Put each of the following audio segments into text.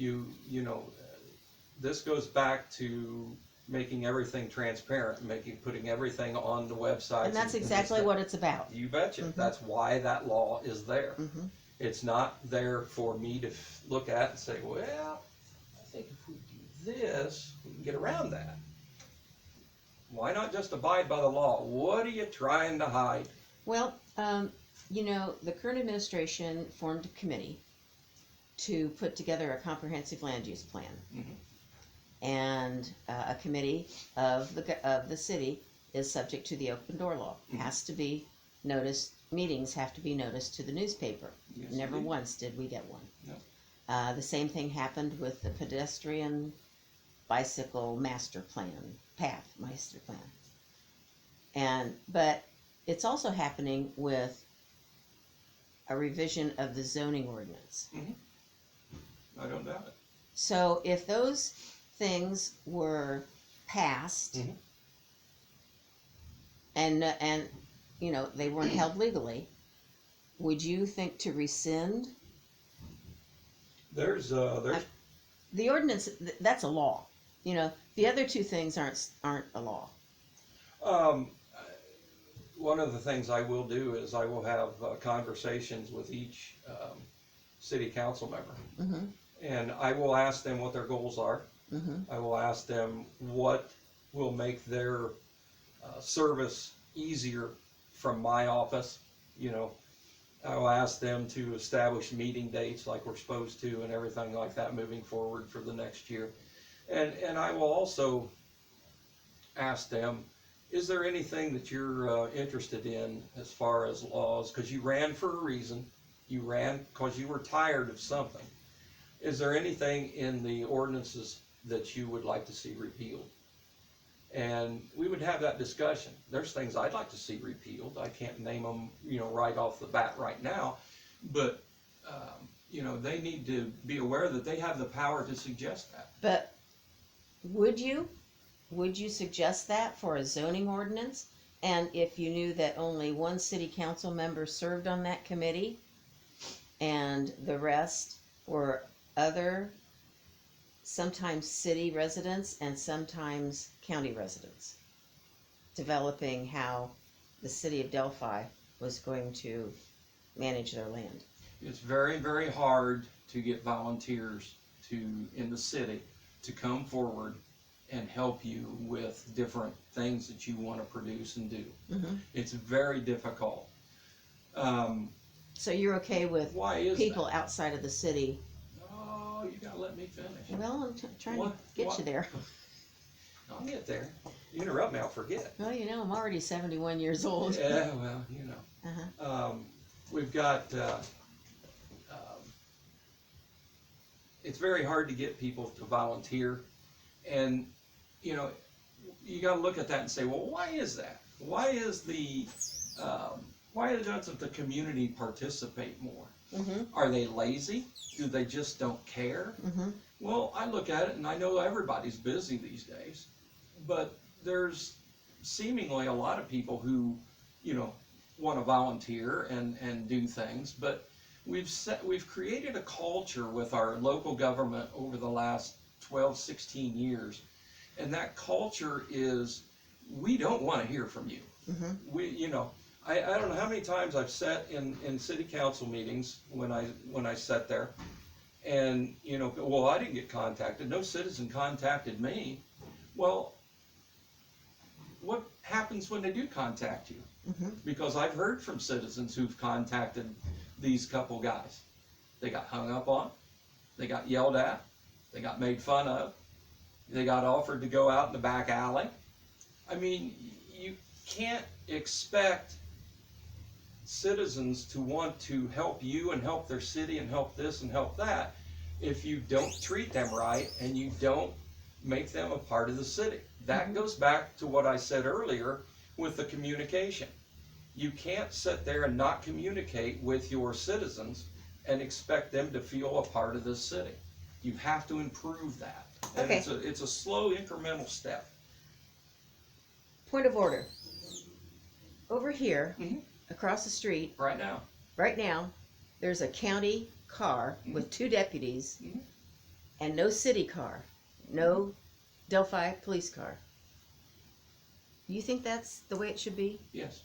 you know, this goes back to making everything transparent, putting everything on the website. And that's exactly what it's about. You betcha. Mhm. That's why that law is there. Mhm. It's not there for me to look at and say, well, I think if we do this, we can get around that. Why not just abide by the law? What are you trying to hide? Well, you know, the current administration formed a committee to put together a comprehensive land use plan. Mhm. And a committee of the city is subject to the open door law. Has to be noticed. Meetings have to be noticed to the newspaper. Yes, Never indeed. once did we get one. No. The same thing happened with the pedestrian bicycle master plan, but it's also happening with a revision of the zoning ordinance. I don't doubt it. So if those things were passed, Mhm. and you know they weren't held legally, would you think to rescind There's the ordinance? That's a law. You know, the other two things aren't a law. One of the things I will do is I will have conversations with each city council member. Mm-hmm. And I will ask them what their goals are. Mm-hmm. I will ask them what will make their service easier from my office. You know, I will ask them to establish meeting dates like we're supposed to and everything like that moving forward for the next year. And I will also ask them, is there anything that you're interested in as far as laws? Because you ran for a reason. You ran because you were tired of something. Is there anything in the ordinances that you would like to see repealed? And we would have that discussion. There's things I'd like to see repealed. I can't name them, you know, right off the bat right now, but you know, they need to be aware that they have the power to suggest that. But would you suggest that for a zoning ordinance? And if you knew that only one city council member served on that committee, and the rest were other, sometimes city residents and sometimes county residents, developing how the city of Delphi was going to manage their land? It's very, very hard to get volunteers in the city to come forward and help you with different things that you want to produce and do. Mm-hmm. It's very difficult. So you're okay with Why is people that? outside of the city? Oh, you gotta let me finish. Well, I'm trying to get you there. I'll get there. You interrupt me, I'll forget. Well, you know, I'm already 71 years old. Yeah, well, you know. Uh-huh. We've got, it's very hard to get people to volunteer. And, you know, you gotta look at that and say, well, why is that? Why doesn't the community participate more? Mm-hmm. Are they lazy? Do they just don't care? Mm-hmm. Well, I look at it and I know everybody's busy these days, but there's seemingly a lot of people who, you know, want to volunteer and do things, but we've created a culture with our local government over the last 12, 16 years, and that culture is, we don't want to hear from you. Mm-hmm. You know, I don't know how many times I've sat in city council meetings when I sat there, and, you know, well, I didn't get contacted. No citizen contacted me. Well, what happens when they do contact you? Mm-hmm. Because I've heard from citizens who've contacted these couple guys. They got hung up on, they got yelled at, they got made fun of, they got offered to go out in the back alley. I mean, you can't expect citizens to want to help you and help their city and help this and help that if you don't treat them right and you don't make them a part of the city. That goes back to what I said earlier with the communication. You can't sit there and not communicate with your citizens and expect them to feel a part of this city. You have to improve that. And Okay. it's a slow incremental step. Point of order. Over here, Mm-hmm. across the street, Right now. right now, there's a county car with two deputies, Mhm. and no city car, no Delphi police car. Do you think that's the way it should be? Yes.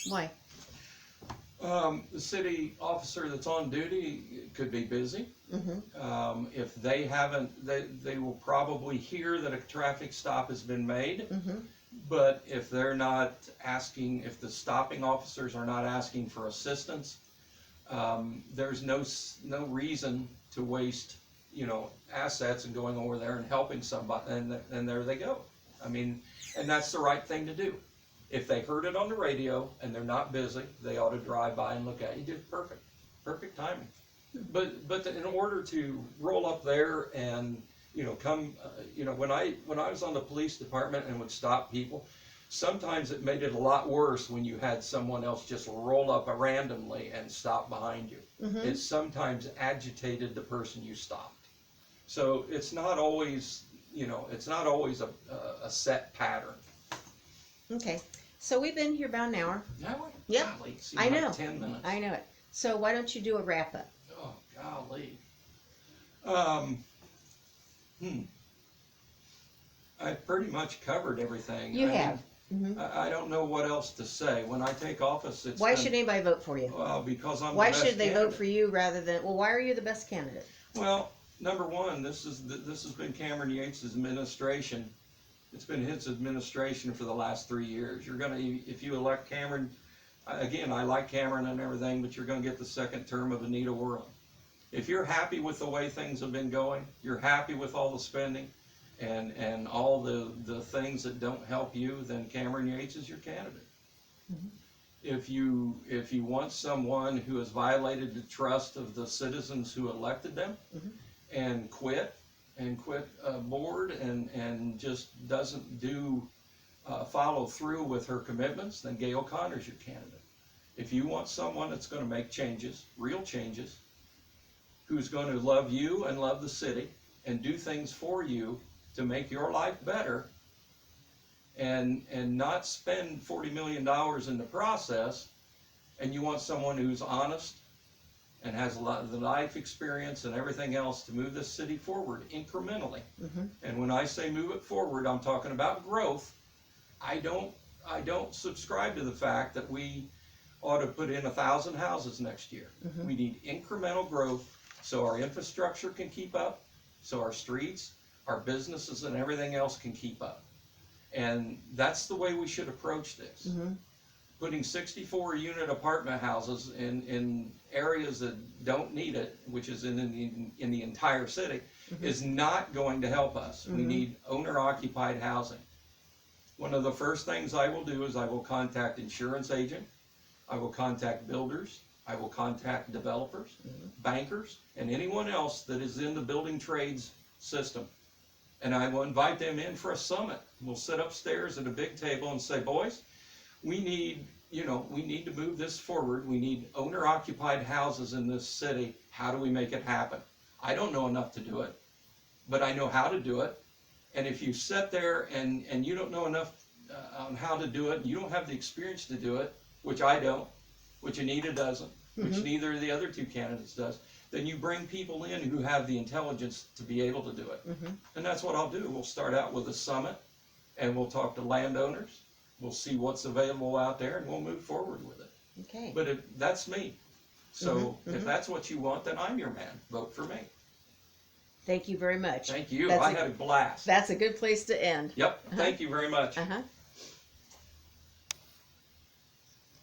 Why? The city officer that's on duty could be busy. Mm-hmm. If they haven't, they will probably hear that a traffic stop has been made. Mm-hmm. But if they're not asking, if the stopping officers are not asking for assistance, there's no reason to waste, assets and going over there and helping somebody, and there they go. I mean, and that's the right thing to do. If they heard it on the radio and they're not busy, they ought to drive by and look at it. You did perfect timing. But in order to roll up there and come, when I was on the police department and would stop people, sometimes it made it a lot worse when you had someone else just roll up randomly and stop behind you. Mm-hmm. It sometimes agitated the person you stopped. So it's not always, a set pattern. Okay. So we've been here about an hour. Yep. Golly, I know. like 10 minutes. I know it. So why don't you do a wrap up? Oh, golly. I pretty much covered everything. You I have. mean, I don't know what else to say. When I take office, it's Why should anybody vote for you? Well, because I'm Why the best should they vote candidate. for you rather than? Well, why are you the best candidate? Well, number one, this has been Cameron Yates' administration. It's been his administration for the last 3 years. If you elect Cameron, again, I like Cameron and everything, but you're gonna get the second term of Anita Worland. If you're happy with the way things have been going, you're happy with all the spending and all the things that don't help you, then Cameron Yates is your candidate. Mm-hmm. If you want someone who has violated the trust of the citizens who elected them, Mm-hmm. and quit a board and just doesn't follow through with her commitments, then Gail Connor's your candidate. If you want someone that's going to make changes, real changes, who's going to love you and love the city and do things for you to make your life better, and not spend $40 million in the process, and you want someone who's honest and has a lot of the life experience and everything else to move this city forward incrementally. Mm-hmm. And when I say move it forward, I'm talking about growth. I don't subscribe to the fact that we ought to put in 1,000 houses next year. Mm-hmm. We need incremental growth so our infrastructure can keep up, so our streets, our businesses, and everything else can keep up. And that's the way we should approach this. Mm-hmm. Putting 64 unit apartment houses in areas that don't need it, which is in the entire city, Mm-hmm. is not going to help us. Mm-hmm. We need owner occupied housing. One of the first things I will do is I will contact insurance agent, I will contact builders, I will contact developers, Mm-hmm. bankers, and anyone else that is in the building trades system. And I will invite them in for a summit. We'll sit upstairs at a big table and say, boys, we need to move this forward. We need owner-occupied houses in this city. How do we make it happen? I don't know enough to do it, but I know how to do it. And if you sit there and you don't know enough on how to do it, and you don't have the experience to do it, which I don't, which Anita doesn't, which Mm-hmm. neither of the other two candidates does, then you bring people in who have the intelligence to be able to do it. Mm-hmm. And that's what I'll do. We'll start out with a summit, and we'll talk to landowners. We'll see what's available out there, and we'll move forward with it. Okay. But that's me. So Mhm, if mhm. that's what you want, then I'm your man. Vote for me. Thank you very much. Thank you. That's I a- had a blast. That's a good place to end. Yep. Thank you very much. Uh-huh.